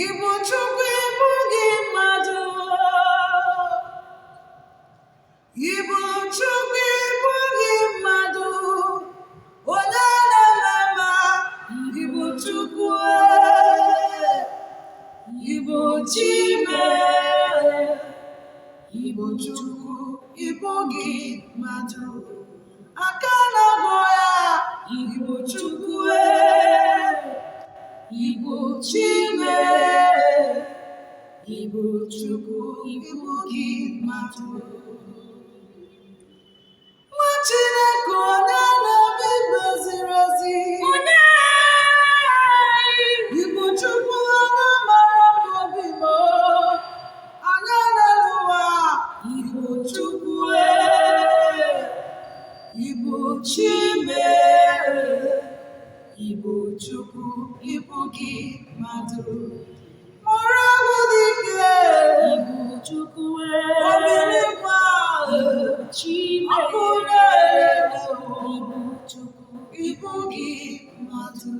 Ibu Chukwu ibu gị mmadụ. Ibu Chukwu ibu gị mmadụ. Onye na-eme Ibu Chukwu. Ibu Chime. Ibu Chukwu ibu gị mmadụ. Aka na-agwọ ya. Ibu Chukwu. Ibu Chime. Ibu Chukwu ibu gị mmadụ. Nwa Chineke onye na-eme ikpe ziri ezi. Ibu Chukwu onye mara n'obi m. Anya n'ụwa. Ibu Chukwu. Ibu Chime. Ibu Chukwu ibu gị mmadụ. Mụrụ ọgwụ dike. Ibu Chukwu. Obilikwa. Ibu Chime. Ọkụ na-ere. Ibu Chukwu ibu gị mmadụ.